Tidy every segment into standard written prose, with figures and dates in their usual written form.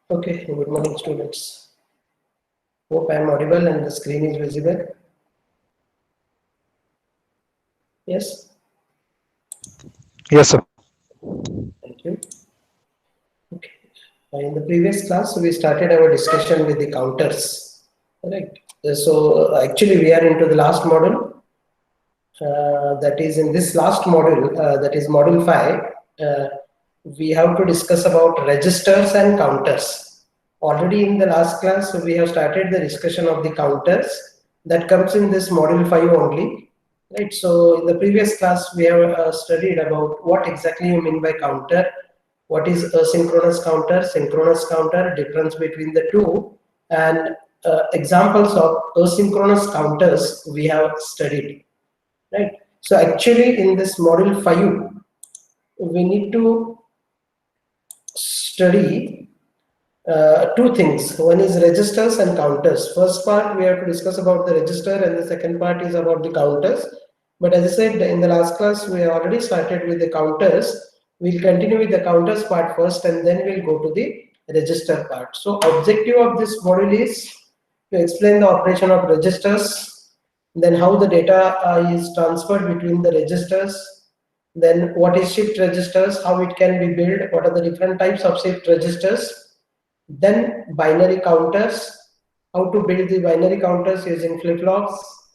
Okay, good morning, students. Hope I am audible and the screen is visible. Yes, Yes, sir. thank you. Okay. In the previous class, we started our discussion with the counters. Correct. So, actually, we are into the last module. That is in this last module, that is module 5. Uh, we have to discuss about registers and counters. Already in the last class, we have started the discussion of the counters that comes in this module 5 only. Right. So in the previous class, we have studied about what exactly you mean by counter, what is asynchronous counter, synchronous counter, difference between the two, and examples of asynchronous counters we have studied. Right. So actually, in this module 5, we need to study two things. One is registers and counters. First part we have to discuss about the register, and the second part is about the counters. But as I said in the last class, we already started with the counters. We'll continue with the counters part first, and then we'll go to the register part. So objective of this module is to explain the operation of registers, then how the data is transferred between the registers, then what is shift registers, how it can be built, what are the different types of shift registers, then binary counters, how to build the binary counters using flip-flops,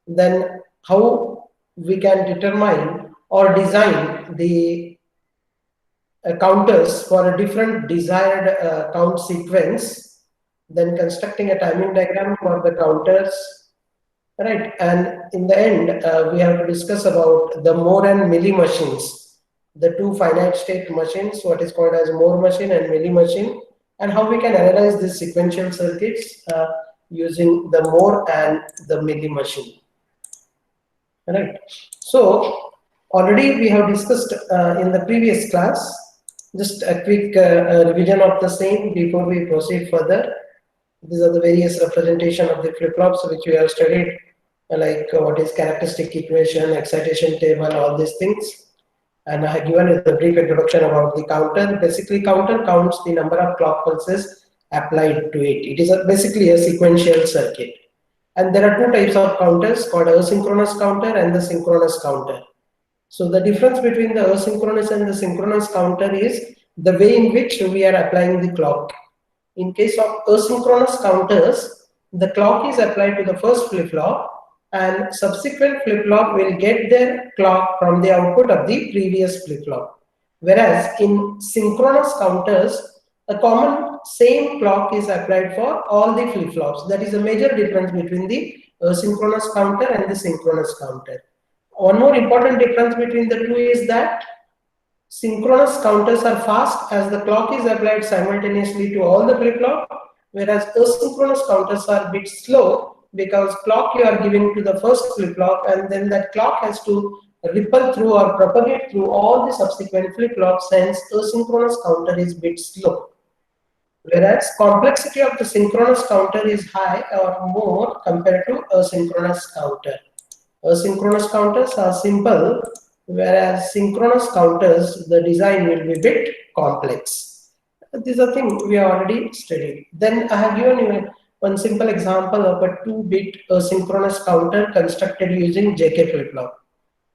then how we can determine or design the counters for a different desired count sequence, then constructing a timing diagram for the counters, right? And in the end, we have to discuss about the Moore and Mealy machines, the two finite state machines, what is called as Moore machine and Mealy machine, and how we can analyze these sequential circuits using the Moore and the Mealy machine. Right. So already we have discussed in the previous class. Just a quick revision of the same before we proceed further. These are the various representation of the flip-flops which we have studied, like what is characteristic equation, excitation table, all these things. And I have given a brief introduction about the counter. Basically, counter counts the number of clock pulses applied to it. It is basically a sequential circuit. And there are two types of counters called asynchronous counter and the synchronous counter. So the difference between the asynchronous and the synchronous counter is the way in which we are applying the clock. In case of asynchronous counters, the clock is applied to the first flip-flop and subsequent flip-flop will get their clock from the output of the previous flip-flop. Whereas in synchronous counters, a common same clock is applied for all the flip-flops. That is a major difference between the asynchronous counter and the synchronous counter. One more important difference between the two is that synchronous counters are fast as the clock is applied simultaneously to all the flip-flop, whereas asynchronous counters are a bit slow because clock you are giving to the first flip-flop and then that clock has to ripple through or propagate through all the subsequent flip-flops, hence asynchronous counter is a bit slow. Whereas complexity of the synchronous counter is high or more compared to asynchronous counter. Asynchronous counters are simple, whereas synchronous counters, the design will be a bit complex. These are things we have already studied. Then I have given you one simple example of a 2-bit asynchronous counter constructed using JK flip-flop.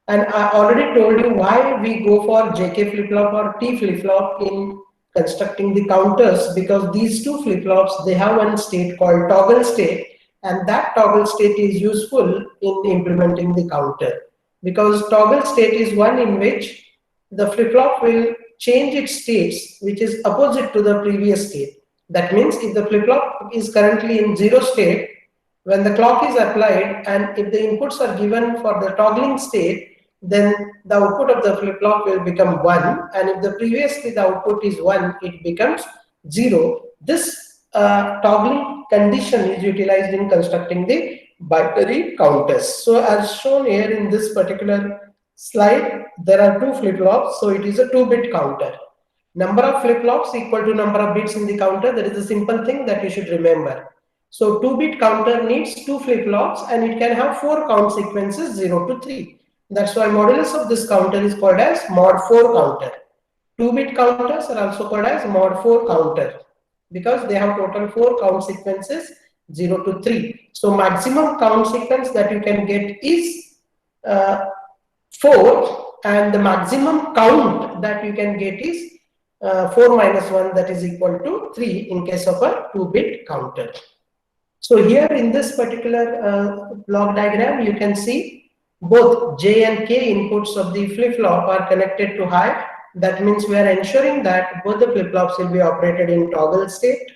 And I already told you why we go for JK flip-flop or T flip-flop in constructing the counters, because these two flip-flops, they have one state called toggle state, and that toggle state is useful in implementing the counter, because toggle state is one in which the flip-flop will change its states, which is opposite to the previous state. That means if the flip-flop is currently in 0 state, when the clock is applied and if the inputs are given for the toggling state, then the output of the flip-flop will become 1, and if the previously the output is 1, it becomes 0. This toggling condition is utilized in constructing the binary counters. So as shown here in this particular slide, there are two flip-flops, so it is a 2-bit counter. Number of flip-flops equal to number of bits in the counter. That is a simple thing that you should remember. So 2-bit counter needs 2 flip-flops and it can have 4 count sequences 0 to 3. That's why modulus of this counter is called as mod 4 counter. 2-bit counters are also called as mod 4 counter. because they have total 4 count sequences, 0 to 3. So maximum count sequence that you can get is 4, and the maximum count that you can get is 4 minus 1, that is equal to 3 in case of a 2-bit counter. So here in this particular block diagram, you can see both J and K inputs of the flip-flop are connected to high. That means we are ensuring that both the flip-flops will be operated in toggle state.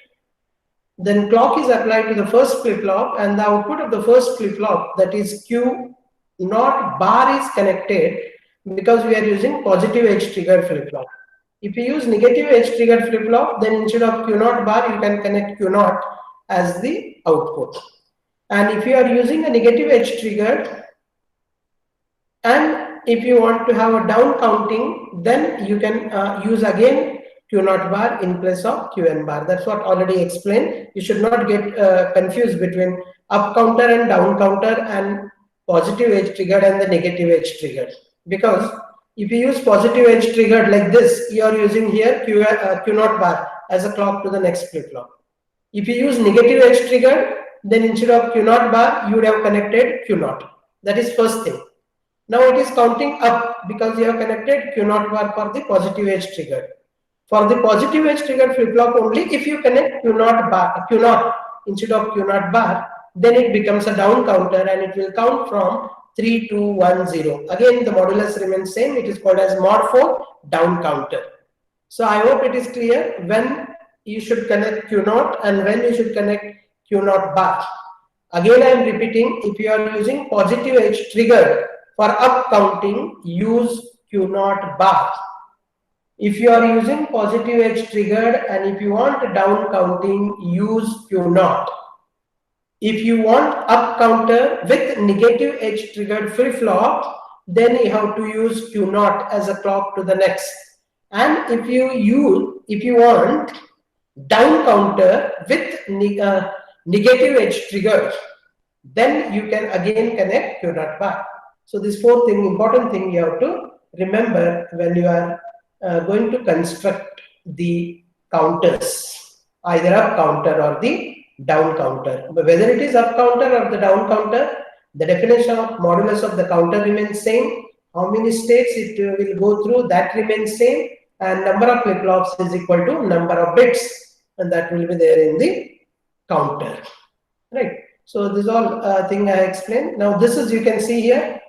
Then clock is applied to the first flip-flop, and the output of the first flip-flop, that is Q naught bar, is connected because we are using positive edge triggered flip-flop. If you use negative edge triggered flip-flop, then instead of Q naught bar, you can connect Q naught as the output. And if you are using a negative edge triggered, and if you want to have a down counting, then you can use again Q naught bar in place of Qn bar. That's what already explained. You should not get confused between up counter and down counter and positive edge triggered and the negative edge triggered. Because if you use positive edge triggered like this, you are using here Q naught bar as a clock to the next flip flop. If you use negative edge triggered, then instead of Q naught bar, you would have connected Q naught. That is first thing. Now it is counting up because you have connected Q naught bar for the positive edge triggered. For the positive edge triggered flip flop only, if you connect Q naught instead of Q naught bar, then it becomes a down counter and it will count from 3, 2, 1, 0. Again, the modulus remains same. It is called as mod 4 down counter. So I hope it is clear when you should connect Q naught and when you should connect Q naught bar. Again, I am repeating, if you are using positive edge triggered for up counting, use Q naught bar. If you are using positive edge triggered and if you want down counting, use Q naught. If you want up counter with negative edge triggered flip flop, then you have to use Q naught as a clock to the next. And if you want down counter with negative edge triggered, then you can again connect Q naught bar. So this fourth important thing you have to remember when you are going to construct the counters, either up counter or the down counter. But whether it is up counter or the down counter, the definition of modulus of the counter remains same. How many states it will go through, that remains same, and number of flip flops is equal to number of bits, and that will be there in the counter, right? So this is all thing I explained. Now this is, you can see here.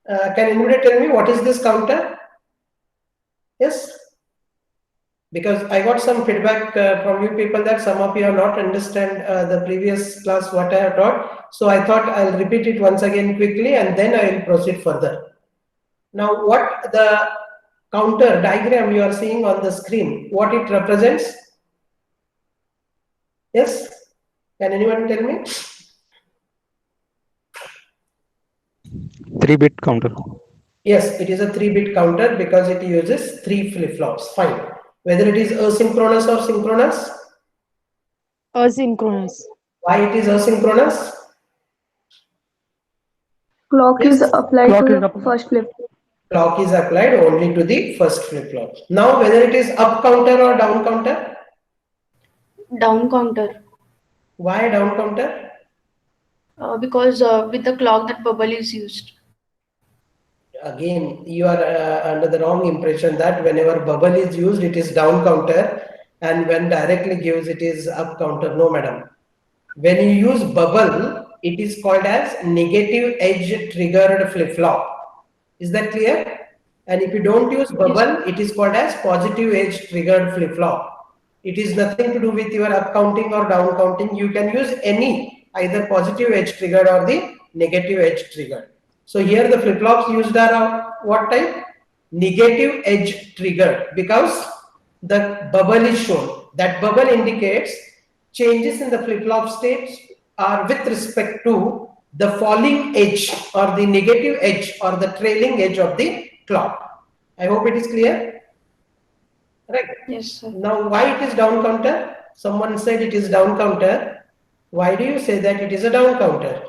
Can anybody tell me what is this counter? Yes, because I got some feedback from you people that some of you have not understand the previous class what I have taught. So I thought I'll repeat it once again quickly and then I will proceed further. Now what the counter diagram you are seeing on the screen, what it represents? Yes, can anyone tell me? 3-bit counter. Yes, it is a 3-bit counter because it uses 3 flip-flops. Fine. Whether it is asynchronous or synchronous? Asynchronous. Why it is asynchronous? Clock Yes. is applied to the first flip. Clock is applied only to the first flip-flop. Now, whether it is up counter or down counter? Down counter. Why down counter? Because with the clock that bubble is used. Again, you are under the wrong impression that whenever bubble is used, it is down counter, and when directly gives, it is up counter. No, madam. When you use bubble, it is called as negative edge triggered flip-flop. Is that clear? And if you don't use bubble, it is called as positive edge triggered flip-flop. It is nothing to do with your up counting or down counting. You can use any, either positive edge triggered or the negative edge triggered. So here the flip-flops used are what type? Negative edge triggered, because the bubble is shown. That bubble indicates changes in the flip-flop states are with respect to the falling edge or the negative edge or the trailing edge of the clock. I hope it is clear. Right. Yes, sir. Now, why it is down counter? Someone said it is down counter. Why do you say that it is a down counter?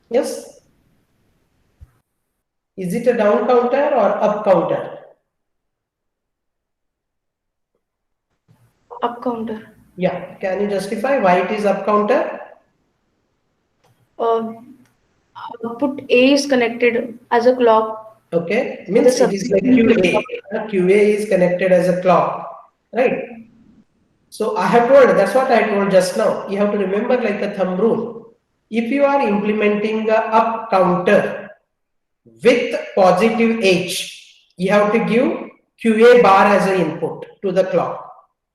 Yes. Is it a down counter or up counter? Up counter. Yeah, can you justify why it is up counter? Uh, Output A is connected as a clock. Okay, The means it is like subsequent QA. flip-flop. QA is connected as a clock, right? So I have told, that's what I told just now. You have to remember like a thumb rule. If you are implementing a up counter with positive H, you have to give QA bar as an input to the clock,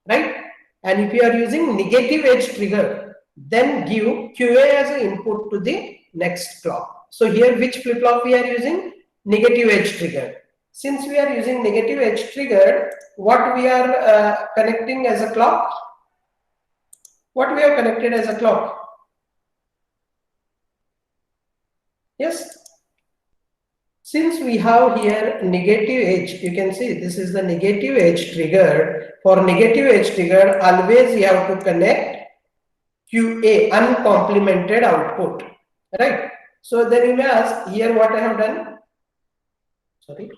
right? And if you are using negative H trigger, then give QA as an input to the next clock. So here which flip-flop we are using? Negative H trigger. Since we are using negative H trigger, what we are connecting as a clock? What we have connected as a clock? Yes. Since we have here negative H, you can see this is the negative H triggered. For negative H triggered, always you have to connect QA, uncomplimented output, right? So then you may ask, here what I have done? Sorry.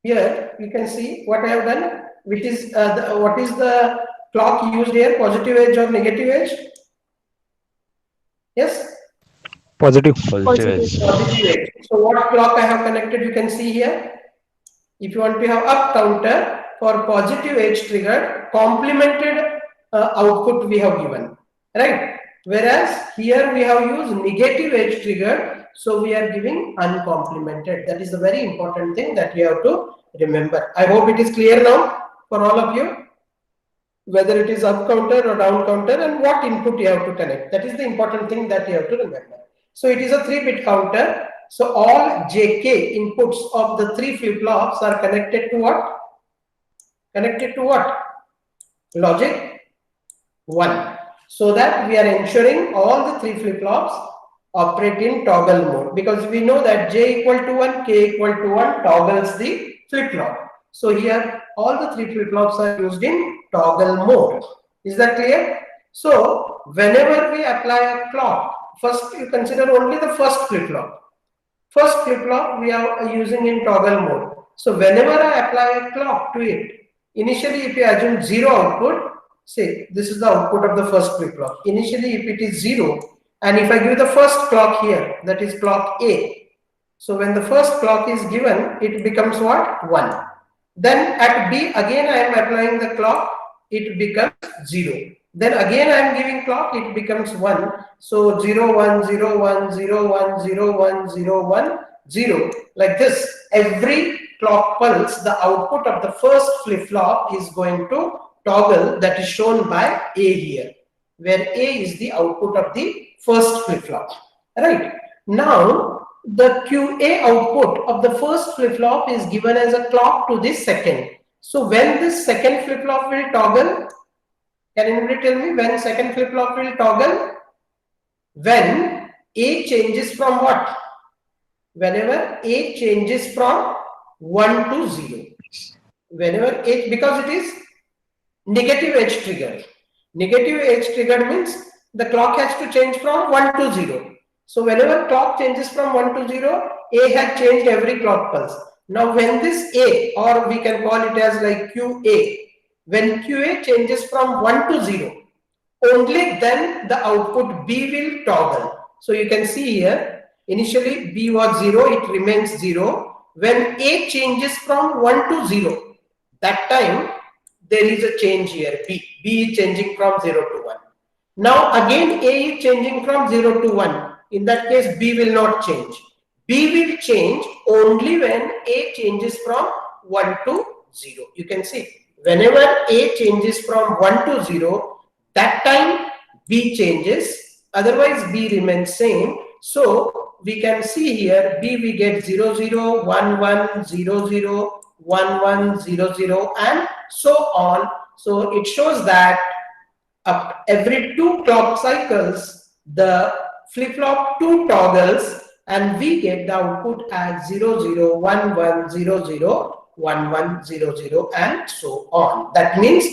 Here you can see what I have done, which is what is the clock used here, positive edge or negative edge? Yes? Positive. Positive. Positive edge. So what clock I have connected, you can see here. If you want to have up counter for positive edge triggered, complemented output we have given, right? Whereas here we have used negative edge triggered, so we are giving uncomplimented. That is a very important thing that you have to remember. I hope it is clear now for all of you, whether it is up counter or down counter and what input you have to connect. That is the important thing that you have to remember. So it is a 3-bit counter. So all JK inputs of the 3 flip-flops are connected to what? Connected to what? Logic 1. So that we are ensuring all the 3 flip-flops operate in toggle mode, because we know that J equal to 1, K equal to 1 toggles the flip-flop. So here all the 3 flip-flops are used in toggle mode. Is that clear? So whenever we apply a clock, first you consider only the first flip-flop. First flip-flop we are using in toggle mode. So whenever I apply a clock to it, initially if you assume 0 output, say this is the output of the first flip-flop. Initially if it is 0, and if I give the first clock here, that is clock A. So when the first clock is given, it becomes what? 1. Then at B, again I am applying the clock, it becomes 0. Then again I am giving clock, it becomes 1. So 0, 1, 0, 1, 0, 1, 0, 1, 0, 1, 0. Like this, every clock pulse, the output of the first flip-flop is going to toggle, that is shown by A here, where A is the output of the first flip-flop, right? Now, the QA output of the first flip-flop is given as a clock to this second. So when this second flip-flop will toggle, can anybody tell me when second flip-flop will toggle? When A changes from what? Whenever A changes from 1 to 0. Whenever A, because it is negative edge trigger. Negative edge trigger means the clock has to change from 1 to 0. So whenever clock changes from 1 to 0, A has changed every clock pulse. Now when this A, or we can call it as like QA, when QA changes from 1 to 0, only then the output B will toggle. So you can see here, initially B was 0, it remains 0. When A changes from 1 to 0, that time there is a change here, B is changing from 0 to 1. Now again A is changing from 0 to 1. In that case, B will not change. B will change only when A changes from 1 to 0. You can see, whenever A changes from 1 to 0, that time B changes, otherwise B remains same. So we can see here, B we get 0, 0, 1, 1, 0, 0, 1, 1, 0, 0, and so on. So it shows that every 2 clock cycles, the flip-flop 2 toggles, and we get the output as 0, 0, 1, 1, 0, 0, 1, 1, 0, 0, and so on. That means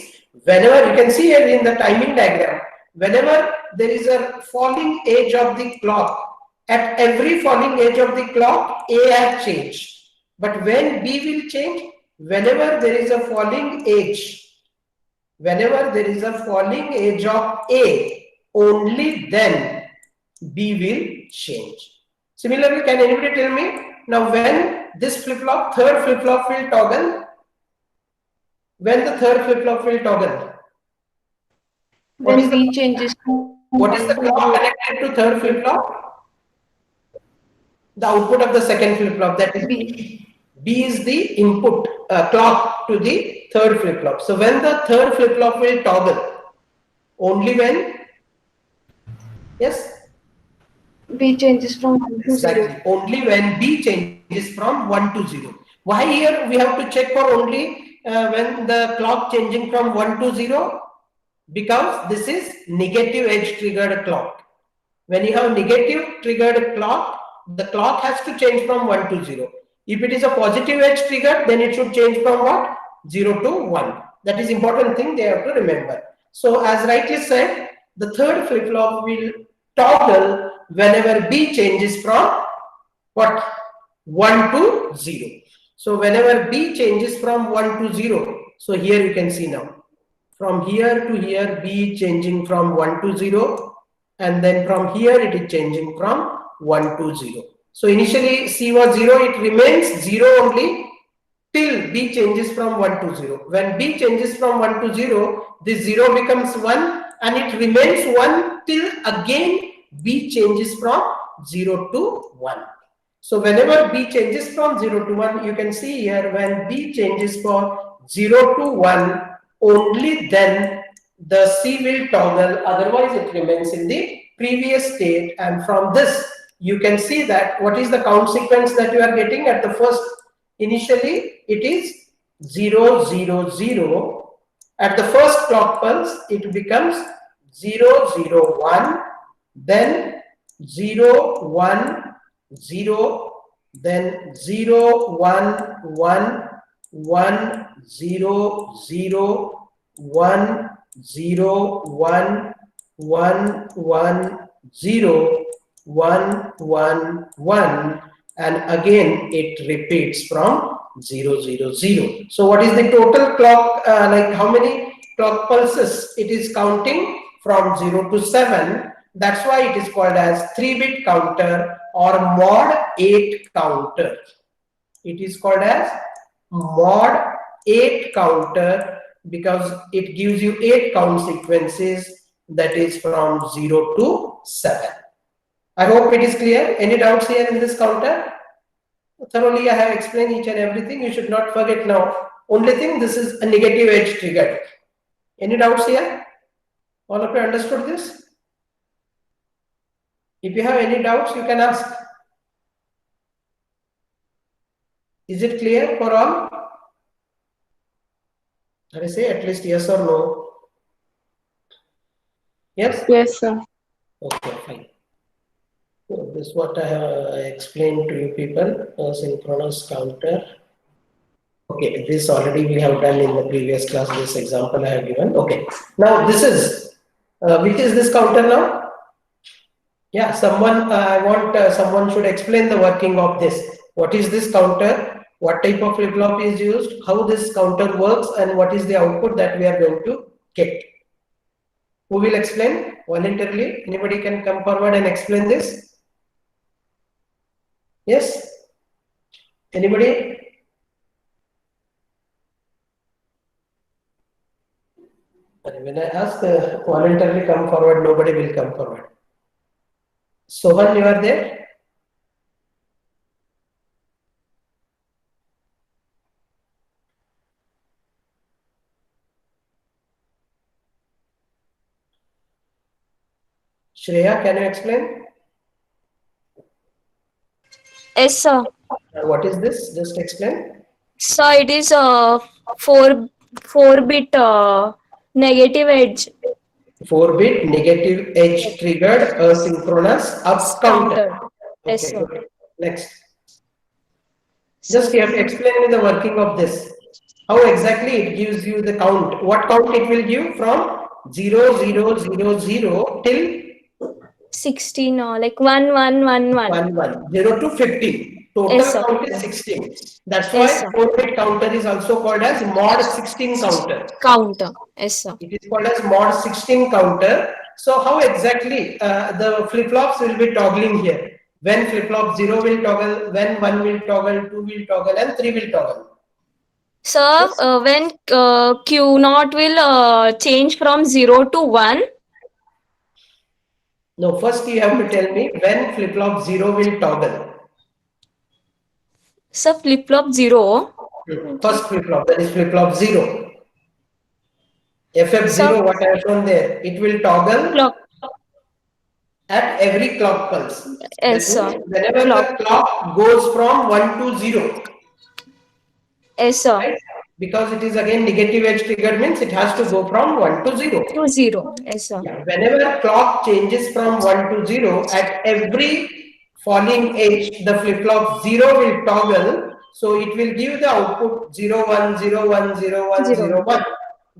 whenever, you can see here in the timing diagram, whenever there is a falling edge of the clock, at every falling edge of the clock, A has changed. But when B will change, whenever there is a falling edge Whenever there is a falling edge of A, only then B will change. Similarly, can anybody tell me now when this flip-flop, third flip-flop will toggle? When the third flip-flop will toggle? When B changes from What is the 1 to clock 0. connected to third flip-flop? The output of the second flip-flop, that is B. B is the input clock to the third flip-flop. So when the third flip-flop will toggle? Only when? Yes? B changes from 1 to 0. Exactly. Only when B changes from 1 to 0. Why here we have to check for only when the clock changing from 1 to 0? Because this is negative edge triggered clock. When you have negative triggered clock, the clock has to change from 1 to 0. If it is a positive edge triggered, then it should change from what? 0 to 1. That is important thing they have to remember. So as rightly said, the third flip-flop will toggle whenever B changes from what? 1 to 0. So whenever B changes from 1 to 0, so here you can see now, from here to here B changing from 1 to 0, and then from here it is changing from 1 to 0. So initially C was 0, it remains 0 only till B changes from 1 to 0. When B changes from 1 to 0, this 0 becomes 1 and it remains 1 till again B changes from 0 to 1. So whenever B changes from 0 to 1, you can see here when B changes from 0 to 1, only then the C will toggle, otherwise it remains in the previous state. And from this, you can see that what is the count sequence that you are getting at the first. Initially, it is 0, 0, 0. At the first clock pulse, it becomes 0, 0, 1, then 0, 1, 0, then 0, 1, 1, 1, 0, 0, 1, 0, 1, 1, 1, 0, 1, 1, 1, and again it repeats from 0, 0, 0. So what is the total clock, like how many clock pulses it is counting? From 0 to 7. That's why it is called as 3-bit counter or mod 8 counter. It is called as mod 8 counter because it gives you 8 count sequences, that is from 0 to 7. I hope it is clear. Any doubts here in this counter? Thoroughly I have explained each and everything. You should not forget now. Only thing, this is a negative edge triggered. Any doubts here? All of you understood this? If you have any doubts, you can ask. Is it clear for all? Let me say at least yes or no. Yes? Yes, sir. Okay, fine. So this is what I have explained to you people, synchronous counter. Okay, this already we have done in the previous class, this example I have given. Okay, now this is, which is this counter now? Yeah, someone, I want someone should explain the working of this. What is this counter? What type of flip-flop is used? How this counter works and what is the output that we are going to get? Who will explain voluntarily? Anybody can come forward and explain this? Yes? Anybody? When I ask voluntarily come forward, nobody will come forward. Sohan, you are there? Shreya, can you explain? Yes, sir. What is this? Just explain. So it is a 4-bit negative edge 4-bit negative edge triggered asynchronous up counter. Yes, Okay, sir. good. Next. Just you have to explain me the working of this. How exactly it gives you the count? What count it will give from 0, 0, 0, 0 till 16 like 1 1 1 1 1, 1, 0 to 50. Total Yes, sir. count is 16. That's Yes, why sir. 4-bit counter is also called as mod 16 counter. Counter. Yes, sir. It is called as mod 16 counter. So how exactly the flip-flops will be toggling here? When flip-flop 0 will toggle, when 1 will toggle, 2 will toggle, and 3 will toggle. Sir, when Q naught will change from 0 to 1. No, first you have to tell me when flip-flop 0 will toggle. Sir, flip-flop 0. First flip-flop, that is flip-flop 0. FF0, Sir, what I have shown there, it will toggle clock. at every clock pulse. That Yes, means sir. whenever Clock. the clock goes from 1 to 0, Yes, sir. right? Because it is again negative edge triggered means it has to go from 1 to 0. To 0. Yes, sir. Yeah. Whenever clock changes from 1 to 0, at every falling edge, the flip-flop 0 will toggle. So it will give the output 0, 1, 0, 1, 0, 1, 0. 0, 1.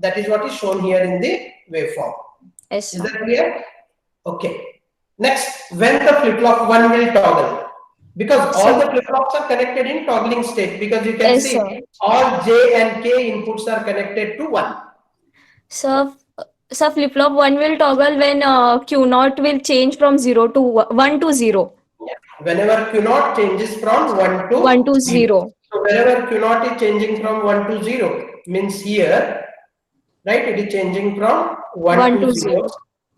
That is what is shown here in the waveform. Yes, Is sir. that clear? Okay. Next, when the flip-flop 1 will toggle. Because all the flip-flops are connected in toggling state. Because you can Yes, see sir. all J and K inputs are connected to 1. Sir, flip-flop 1 will toggle when Q naught will change from 0 to 1 to 0. Yeah. Whenever Q naught changes from 1 to 1 to 0. 0. So wherever Q naught is changing from 1 to 0, means here, right, it is changing from 1 to 0.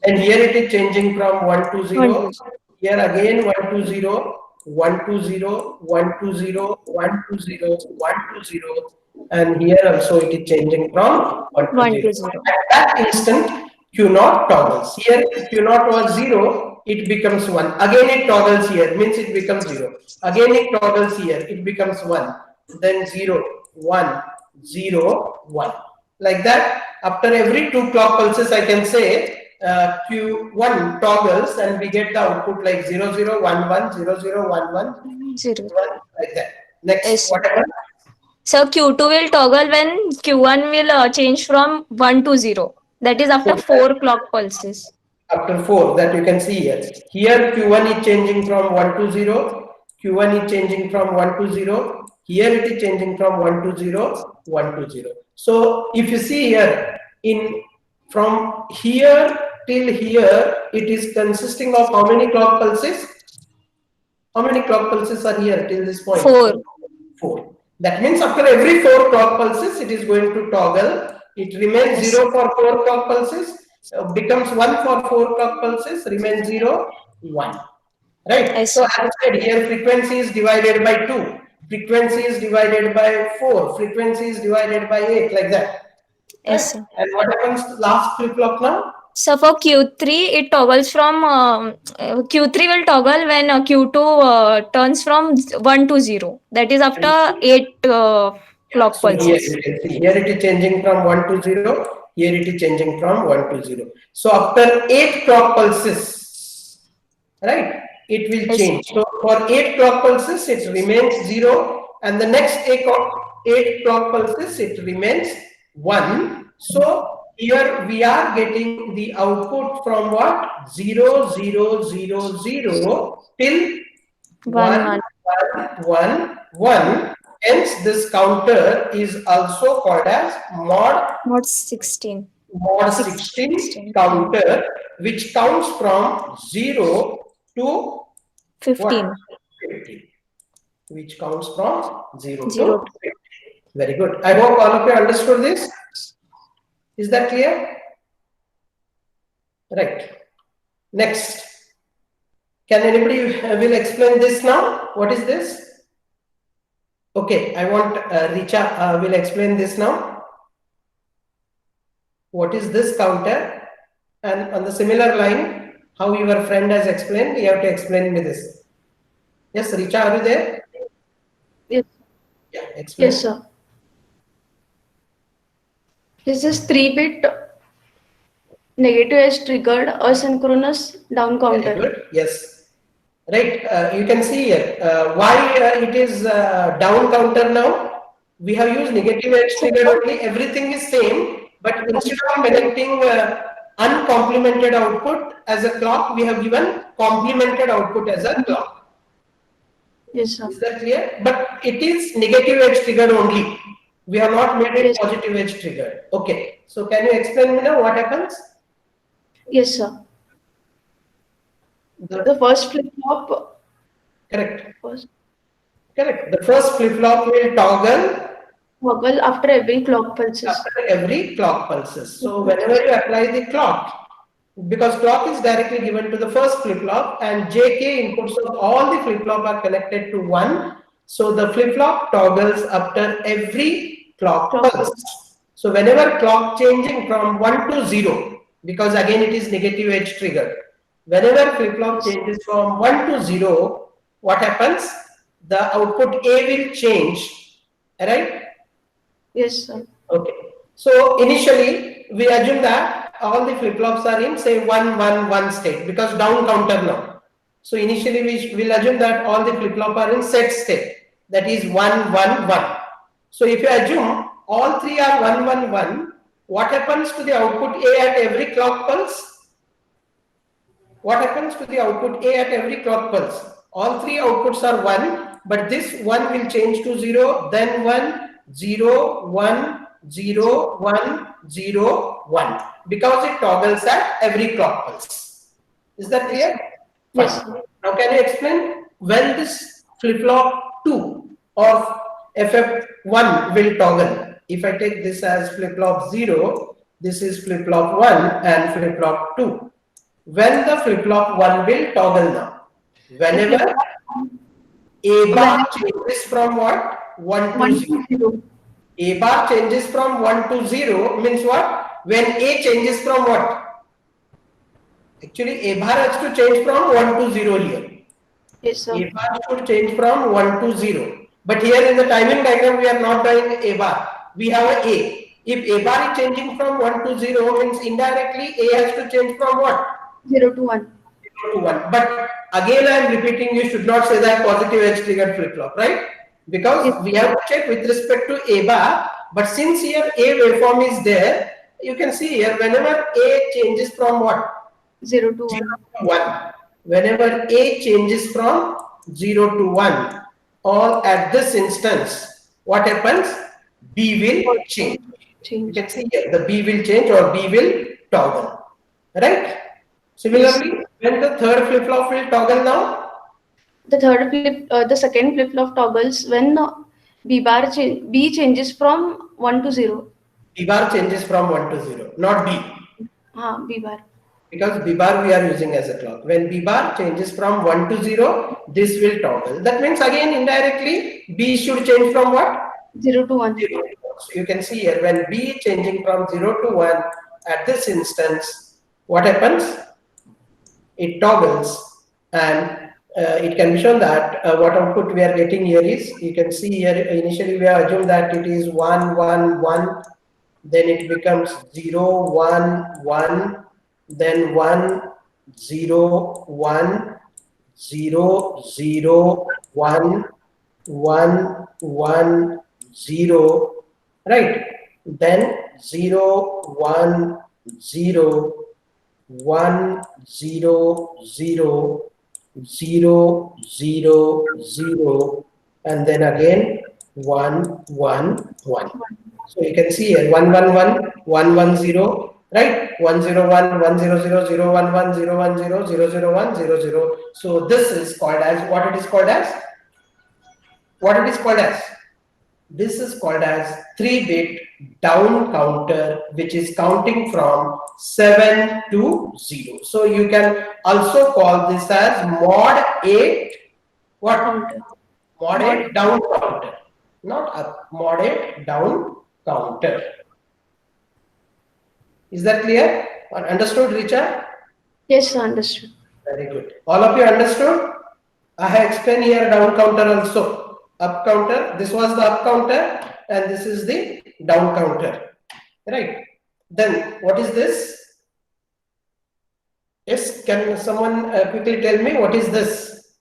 And here it is changing from 1 to 1 0. to 0. Here again 1 to 0, 1 to 0, 1 to 0, 1 to 0, 1 to 0. And here also it is changing from 1 to 1 0. to 0. At that instant, Q naught toggles. Here Q naught was 0, it becomes 1. Again it toggles here, means it becomes 0. Again it toggles here, it becomes 1. Then 0, 1, 0, 1. Like that, after every 2 clock pulses, I can say Q1 toggles and we get the output like 0, 0, 1, 1, 0, 0, 1, 1, 0. 1, like that. Next, Yes. whatever. So Q2 will toggle when Q1 will change from 1 to 0. That is after 4 clock pulses. After 4, that you can see here. Here Q1 is changing from 1 to 0. Q1 is changing from 1 to 0. Here it is changing from 1 to 0, 1 to 0. So if you see here, from here till here, it is consisting of how many clock pulses? How many clock pulses are here till this point? 4. 4. That means after every 4 clock pulses, it is going to toggle. It remains 0 for 4 clock pulses, becomes 1 for 4 clock pulses, remains 0, 1. Right? Yes. So as I said, here frequency is divided by 2. Frequency is divided by 4. Frequency is divided by 8, like that. Yes. Right? And what happens to last flip-flop now? So for Q3, it toggles from Q3 will toggle when Q2 turns from 1 to 0. That is after 8 clock So here pulses. you can see, here it is changing from 1 to 0. Here it is changing from 1 to 0. So after 8 clock pulses, right, it will Yes. change. So for 8 clock pulses, it remains 0. And the next 8 clock pulses, it remains 1. So here we are getting the output from what? 0, 0, 0, 0 till 1, 1, 1, 1. Hence, this counter is also called as Mod 16. mod 16 counter, which counts from 0 to 15. what? 50. Which counts from 0 0 to 50. Very good. I hope all of you understood this. Is that clear? Right. Next. Can anybody will explain this now? What is this? Okay, I want Richa will explain this now. What is this counter? And on the similar line, how your friend has explained, you have to explain me this. Yes, Richa, are you there? Yes. Yeah, explain. Yes, sir. This is 3-bit negative edge triggered asynchronous down Very counter. good. Yes. Right. You can see here why it is down counter now. We have used negative edge triggered only. Everything is same, but instead of connecting uncomplemented output as a clock, we have given complemented output as a clock. Yes, sir. Is that clear? But it is negative edge trigger only. We have not made it Yes. positive edge trigger. Okay. So can you explain me now what happens? Yes, sir. The, The first flip-flop correct. was Correct. The first flip-flop will toggle after every clock pulses. after every clock pulses. So whenever you apply the clock, because clock is directly given to the first flip-flop and JK inputs of all the flip-flop are connected to 1. So the flip-flop toggles after every clock Clock pulse. So whenever clock changing from 1 to 0, because again it is negative edge trigger. Whenever flip-flop changes from 1 to 0, what happens? The output A will change, right? Yes, sir. Okay. So initially we assume that all the flip-flops are in say 1 1 1 state because down counter now. So initially we will assume that all the flip-flop are in set state, that is 1 1 1. So if you assume all three are 1 1 1, what happens to the output A at every clock pulse? What happens to the output A at every clock pulse? All three outputs are 1, but this 1 will change to 0, then 1, 0, 1, 0, 1, 0, 1, because it toggles at every clock pulse. Is that clear? Yes, Fine. Now can you explain when this flip-flop 2 or FF1 will toggle? If I take this as flip-flop 0, this is flip-flop 1 and flip-flop 2. When the flip-flop 1 will toggle now? Whenever A bar changes from what? 1 to 0. A bar changes from 1 to 0 means what? When A changes from what? Actually, A bar has to change from 1 to 0 here. Yes, sir. A bar should change from 1 to 0. But here in the timing diagram, we are not doing A bar. We have A. If A bar is changing from 1 to 0, means indirectly A has to change from what? 0 to 1. 0 to 1. But again, I am repeating, you should not say that positive edge triggered flip-flop, right? Because we have to check with respect to A bar. But since here A waveform is there, you can see here whenever A changes from what? 0 to 1. 0 to 1. Whenever A changes from 0 to 1, or at this instance, what happens? B will change. You can see here the B will change or B will toggle. Right? Similarly, when the third flip-flop will toggle now, The second flip-flop toggles when B changes from 1 to 0. B bar changes from 1 to 0, not B. B bar. Because B bar we are using as a clock. When B bar changes from 1 to 0, this will toggle. That means again indirectly B should change from what? 0 to 1. 0. So you can see here when B changing from 0 to 1 at this instance, what happens? It toggles and it can be shown that what output we are getting here is, you can see here initially we are assumed that it is 1 1 1, then it becomes 0 1 1, then 1 0 1 0 0 1 1 1 0, right? Then 0 1 0 1 0 0 0 0 0, and then again 1 1 1. So you can see here 1 1 1 1 1 0, right? 1 0 1 1 0 0 0 1 1 0 1 0 0 0 1 0 0. So this is called as what it is called as? What it is called as? This is called as 3-bit down counter, which is counting from 7 to 0. So you can also call this as mod 8 what? Mod 8 down counter, not up. Mod 8 down counter. Is that clear? Or understood, Richa? Yes, sir, understood. Very good. All of you understood? I have explained here down counter also. Up counter, this was the up counter and this is the down counter, right? Then what is this? Yes, can someone quickly tell me what is this?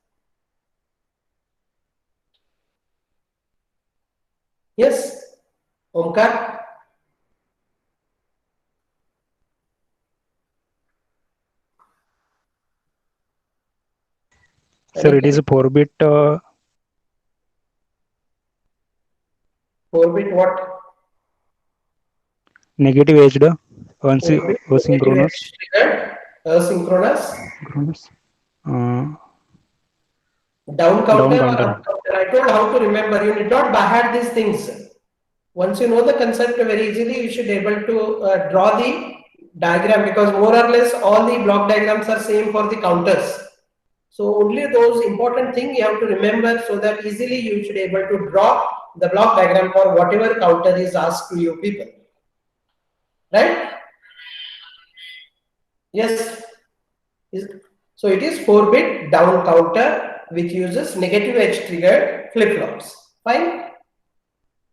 Yes, Omkar? Sir, it is a 4-bit 4-bit what? Negative edged, 4-bit asynchronous. edge triggered, asynchronous. Down Down counter or counter. up counter? I told how to remember. You need not by heart these things. Once you know the concept very easily, you should be able to draw the diagram, because more or less all the block diagrams are same for the counters. So only those important things you have to remember, so that easily you should be able to draw the block diagram for whatever counter is asked to you people. Right? Yes. So it is 4-bit down counter which uses negative edge triggered flip-flops. Fine.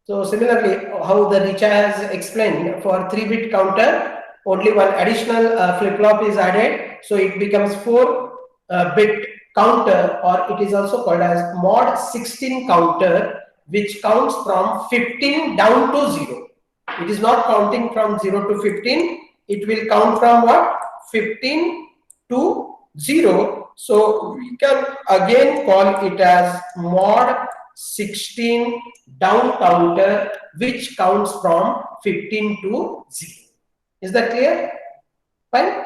So similarly, how the Richa has explained, for 3-bit counter, only one additional flip-flop is added. So it becomes 4-bit counter, or it is also called as mod 16 counter, which counts from 15 down to 0. It is not counting from 0 to 15. It will count from what? 15 to 0. So we can again call it as mod 16 down counter, which counts from 15 to 0. Is that clear? Fine.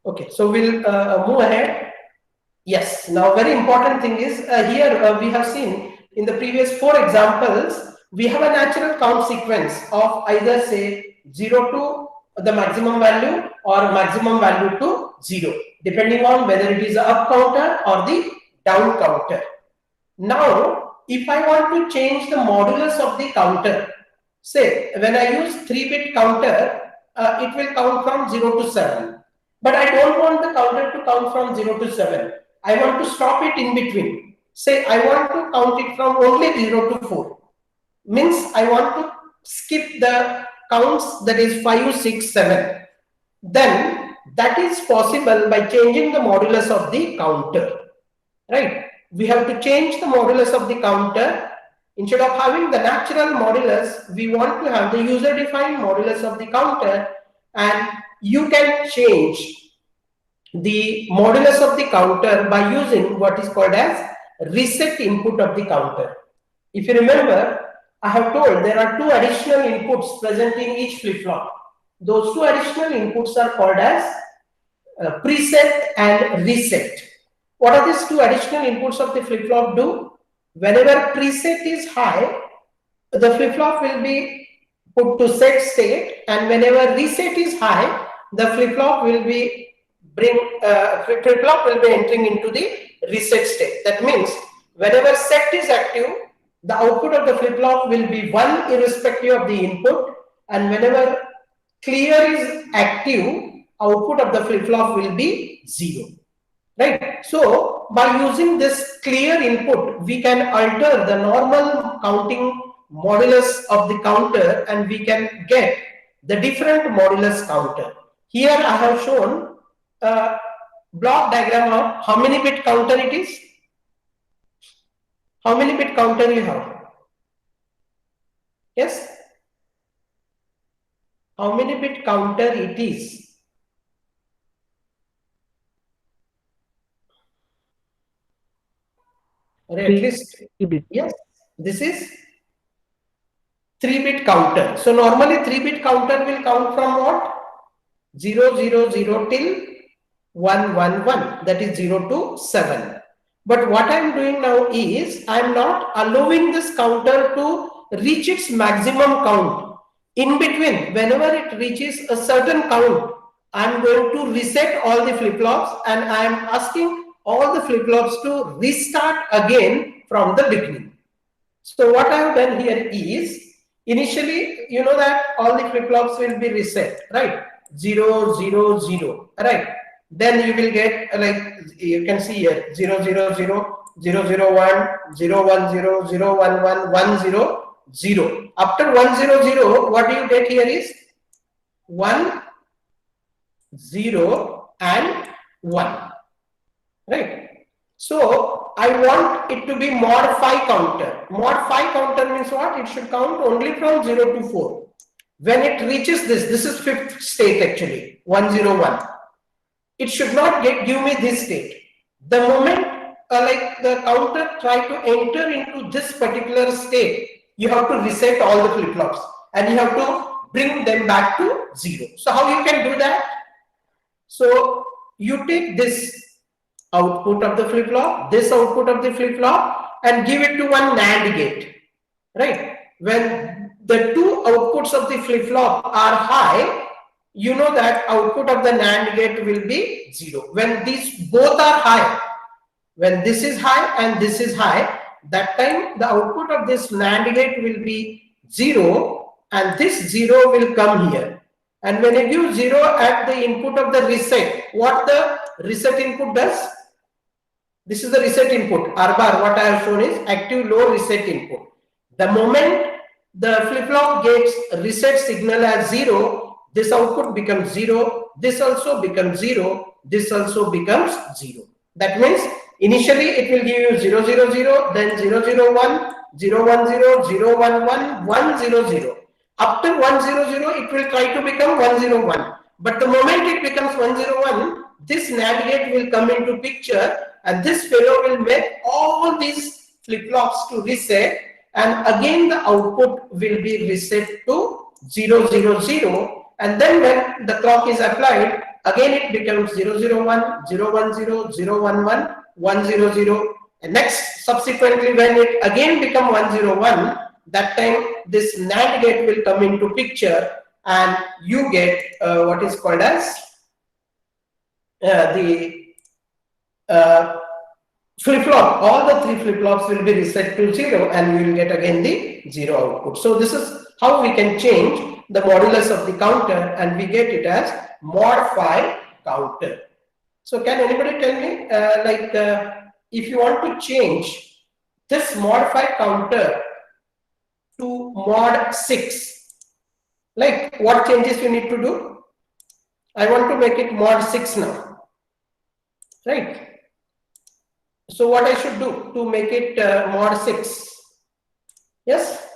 Okay, so we'll move ahead. Yes, now very important thing is here we have seen in the previous 4 examples, we have a natural count sequence of either say 0 to the maximum value or maximum value to 0, depending on whether it is a up counter or the down counter. Now, if I want to change the modulus of the counter, say when I use 3-bit counter, it will count from 0 to 7. But I don't want the counter to count from 0 to 7. I want to stop it in between. Say I want to count it from only 0 to 4. Means I want to skip the counts, that is 5, 6, 7. Then that is possible by changing the modulus of the counter. Right? We have to change the modulus of the counter. Instead of having the natural modulus, we want to have the user-defined modulus of the counter, and you can change the modulus of the counter by using what is called as reset input of the counter. If you remember, I have told there are 2 additional inputs present in each flip-flop. Those 2 additional inputs are called as preset and reset. What are these 2 additional inputs of the flip-flop do? Whenever preset is high, the flip-flop will be put to set state, and whenever reset is high, the flip-flop will be entering into the reset state. That means whenever set is active, the output of the flip-flop will be 1 irrespective of the input, and whenever clear is active, output of the flip-flop will be 0. Right? So by using this clear input, we can alter the normal counting modulus of the counter, and we can get the different modulus counter. Here I have shown a block diagram of how many bit counter it is. How many bit counter you have? Yes? How many bit counter it is? Or at least, yes, this is 3-bit counter. So normally 3-bit counter will count from what? 0, 0, 0 till 1, 1, 1. That is 0 to 7. But what I am doing now is I am not allowing this counter to reach its maximum count. In between, whenever it reaches a certain count, I am going to reset all the flip-flops, and I am asking all the flip-flops to restart again from the beginning. So what I have done here is, initially, you know that all the flip-flops will be reset, right? 0, 0, 0, right? Then you will get, like you can see here, 0, 0, 0, 0, 0, 1, 0, 1, 0, 0, 1, 1, 1, 0, 0. After 1, 0, 0, what do you get here is 1, 0, and 1. Right? So I want it to be mod 5 counter. Mod 5 counter means what? It should count only from 0 to 4. When it reaches this is 5th state actually, 101. It should not give me this state. The moment like the counter try to enter into this particular state, you have to reset all the flip-flops and you have to bring them back to 0. So how you can do that? So you take this output of the flip-flop, this output of the flip-flop, and give it to one NAND gate, right? When the two outputs of the flip-flop are high, you know that output of the NAND gate will be 0. When these both are high, when this is high and this is high, that time the output of this NAND gate will be 0 and this 0 will come here. And when you give 0 at the input of the reset, what the reset input does? This is the reset input. R bar, what I have shown is active low reset input. The moment the flip-flop gets reset signal as 0, this output becomes 0, this also becomes 0, this also becomes 0. That means initially it will give you 0, 0, 0, then 0, 0, 1, 0, 1, 0, 0, 1, 1, 1, 0, 0. After 1, 0, 0, it will try to become 1, 0, 1. But the moment it becomes 1, 0, 1, this NAND gate will come into picture and this fellow will make all these flip-flops to reset, and again the output will be reset to 0, 0, 0, and then when the clock is applied, again it becomes 0, 0, 1, 0, 1, 0, 0, 1, 1, 1, 0, 0, and next subsequently when it again become 1, 0, 1, that time this NAND gate will come into picture and you get what is called as the flip-flop. All the three flip-flops will be reset to 0 and you will get again the 0 output. So this is how we can change the modulus of the counter and we get it as mod phi counter. So can anybody tell me if you want to change this mod phi counter to mod 6, like what changes you need to do? I want to make it mod 6 now, right? So what I should do to make it mod 6? Yes?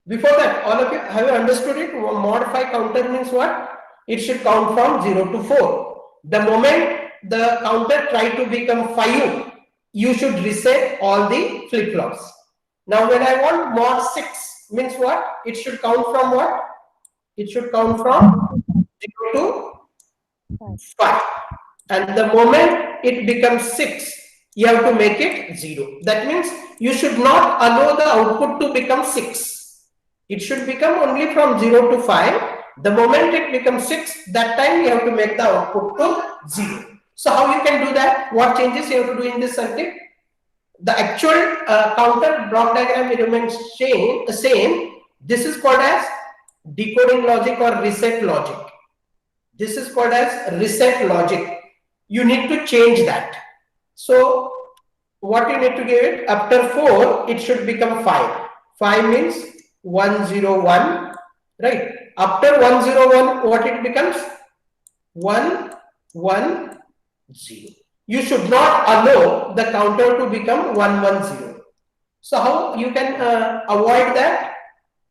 Before that, all of you, have you understood it? Mod phi counter means what? It should count from 0 to 4. The moment the counter try to become 5, you should reset all the flip-flops. Now when I want mod 6 means what? It should count from what? It should count from 0 to 5. And the moment it becomes 6, you have to make it 0. That means you should not allow the output to become 6. It should become only from 0 to 5. The moment it becomes 6, that time you have to make the output to 0. So how you can do that? What changes you have to do in this circuit? The actual counter block diagram remains the same. This is called as decoding logic or reset logic. This is called as reset logic. You need to change that. So what you need to give it? After 4, it should become 5. 5 means 1, 0, 1, right? After 1, 0, 1, what it becomes? 1, 1, 0. You should not allow the counter to become 1, 1, 0. So how you can avoid that?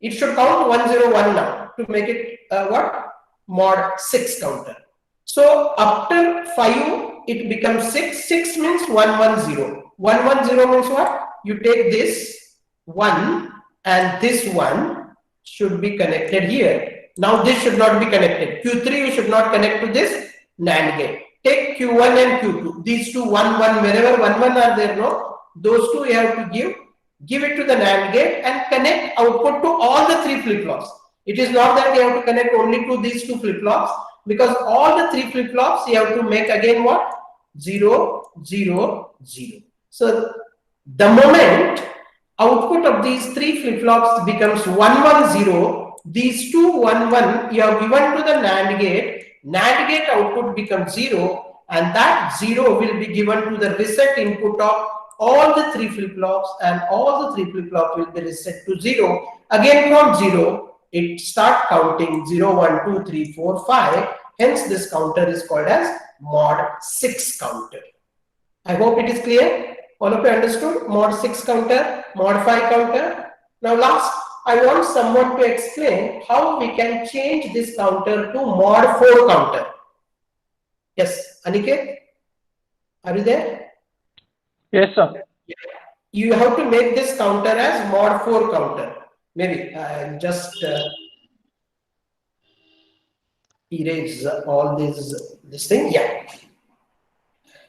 It should count 1, 0, 1 now to make it what? Mod 6 counter. So after 5, it becomes 6. 6 means 1, 1, 0. 1, 1, 0 means what? You take this 1 and this 1 should be connected here. Now this should not be connected. Q3 you should not connect to this NAND gate. Take Q1 and Q2. These two 1, 1, wherever 1, 1 are there, no? Those two you have to give it to the NAND gate and connect output to all the three flip-flops. It is not that you have to connect only to these two flip-flops, because all the three flip-flops you have to make again what? 0, 0, 0. So the moment output of these three flip-flops becomes 1, 1, 0, these two 1, 1 you have given to the NAND gate. NAND gate output becomes 0, and that 0 will be given to the reset input of all the three flip-flops, and all the three flip-flops will be reset to 0. Again from 0, it start counting 0, 1, 2, 3, 4, 5. Hence this counter is called as mod 6 counter. I hope it is clear. All of you understood? Mod 6 counter, mod 5 counter. Now last, I want someone to explain how we can change this counter to mod 4 counter. Yes, Aniket, are you there? Yes, sir. You have to make this counter as mod 4 counter. maybe I'll just erase all this thing. Yeah.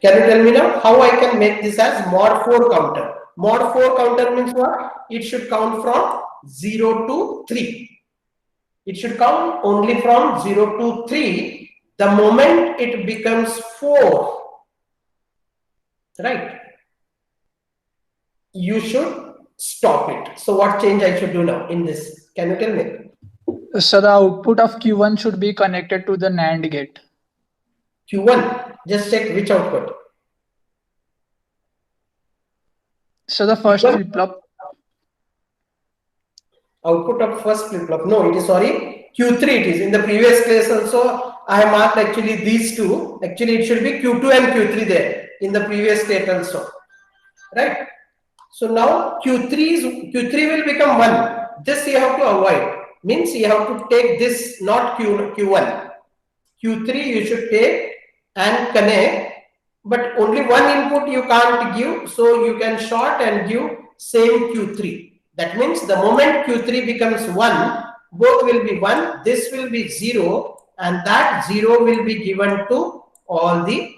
Can you tell me now how I can make this as mod 4 counter? Mod 4 counter means what? It should count from 0 to 3. It should count only from 0 to 3. The moment it becomes 4, right, you should stop it. So what change I should do now in this? Can you tell me? So the output of Q1 should be connected to the NAND gate. Q1, just check which output. So the first Q1? flip-flop. Output of first flip-flop. No, it is sorry, Q3 it is. In the previous case also, I have marked actually these two. Actually, it should be Q2 and Q3 there in the previous state also. Right? So now Q3 will become 1. This you have to avoid. Means you have to take this, not Q1. Q3 you should take and connect, but only one input you can't give, so you can short and give same Q3. That means the moment Q3 becomes 1, both will be 1, this will be 0, and that 0 will be given to all the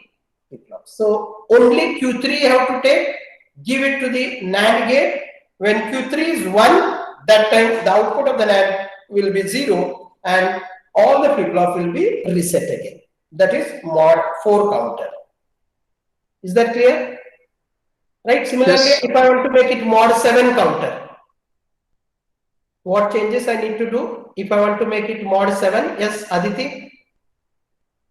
flip-flops. So only Q3 you have to take, give it to the NAND gate. When Q3 is 1, that time the output of the NAND will be 0 and all the flip-flop will be reset again. That is mod 4 counter. Is that clear? Right? Similarly, Yes. if I want to make it mod 7 counter, what changes I need to do? If I want to make it mod 7, yes, Aditi,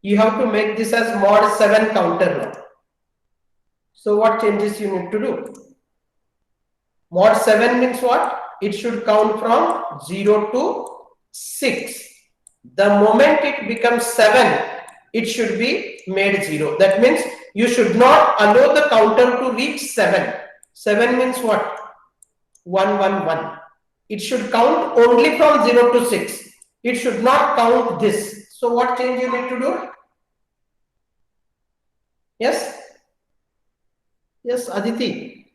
you have to make this as mod 7 counter now. So what changes you need to do? Mod 7 means what? It should count from 0 to 6. The moment it becomes 7, it should be made 0. That means you should not allow the counter to reach 7. 7 means what? 1, 1, 1. It should count only from 0 to 6. It should not count this. So what change you need to do? Yes? Yes, Aditi.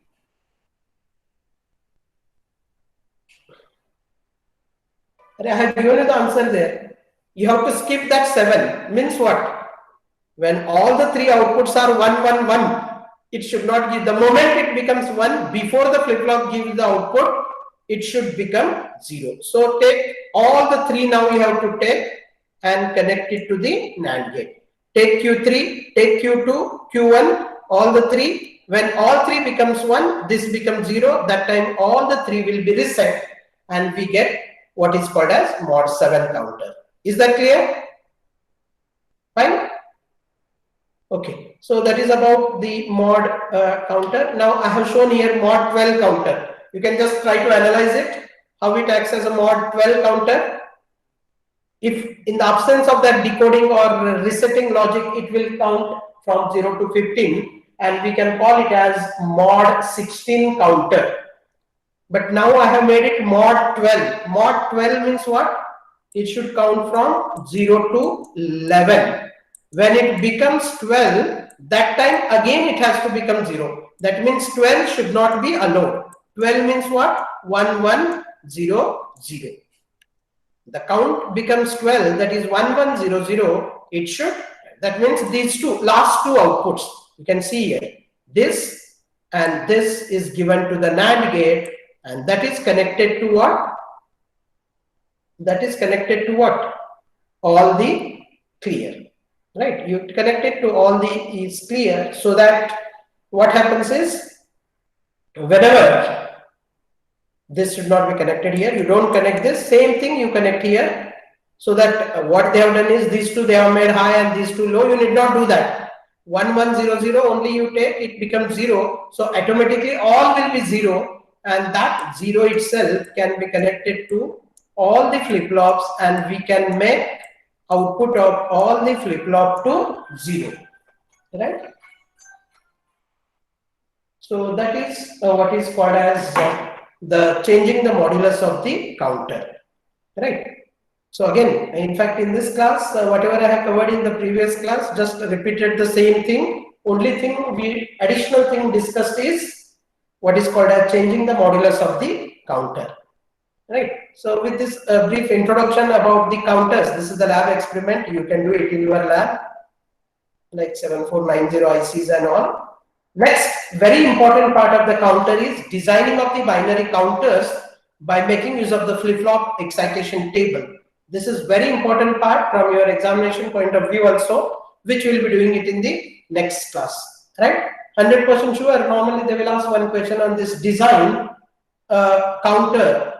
I have given you the answer there. You have to skip that 7. Means what? When all the three outputs are 1, 1, 1, it should not give. The moment it becomes 1, before the flip-flop gives the output, it should become 0. So take all the three now you have to take and connect it to the NAND gate. Take Q3, take Q2, Q1, all the three. When all three becomes 1, this becomes 0. That time all the three will be reset and we get what is called as mod 7 counter. Is that clear? Fine? Okay. So that is about the mod counter. Now I have shown here mod 12 counter. You can just try to analyze it, how it acts as a mod 12 counter. If in the absence of that decoding or resetting logic, it will count from 0 to 15 and we can call it as mod 16 counter. But now I have made it mod 12. Mod 12 means what? It should count from 0 to 11. When it becomes 12, that time again it has to become 0. That means 12 should not be allowed. 12 means what? 1, 1, 0, 0. The count becomes 12, that is 1, 1, 0, 0. It should, that means these two, last two outputs, you can see here. This and this is given to the NAND gate and that is connected to what? That is connected to what? All the clear. Right? You connect it to all the is clear so that what happens is whenever this should not be connected here, you don't connect this, same thing you connect here, so that what they have done is these two they have made high and these two low. You need not do that. 1, 1, 0, 0 only you take, it becomes 0, so automatically all will be 0 and that 0 itself can be connected to all the flip-flops and we can make output of all the flip-flop to 0, right? So that is what is called as the changing the modulus of the counter, right? So again, in fact, in this class, whatever I have covered in the previous class, just repeated the same thing. Only thing additional thing discussed is what is called as changing the modulus of the counter. Right. So with this brief introduction about the counters, this is the lab experiment. You can do it in your lab, like 7490 ICs and all. Next, very important part of the counter is designing of the binary counters by making use of the flip-flop excitation table. This is very important part from your examination point of view also, which we'll be doing it in the next class, right? 100% sure. Normally they will ask one question on this design counter,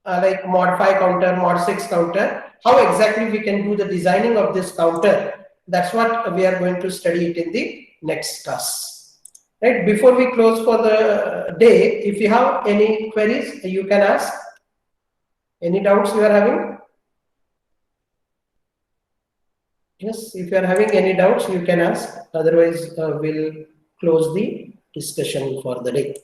like mod 5 counter, mod 6 counter. How exactly we can do the designing of this counter? That's what we are going to study it in the next class. Right. Before we close for the day, if you have any queries, you can ask. Any doubts you are having? Yes, if you are having any doubts, you can ask. Otherwise, we'll close the discussion for the day.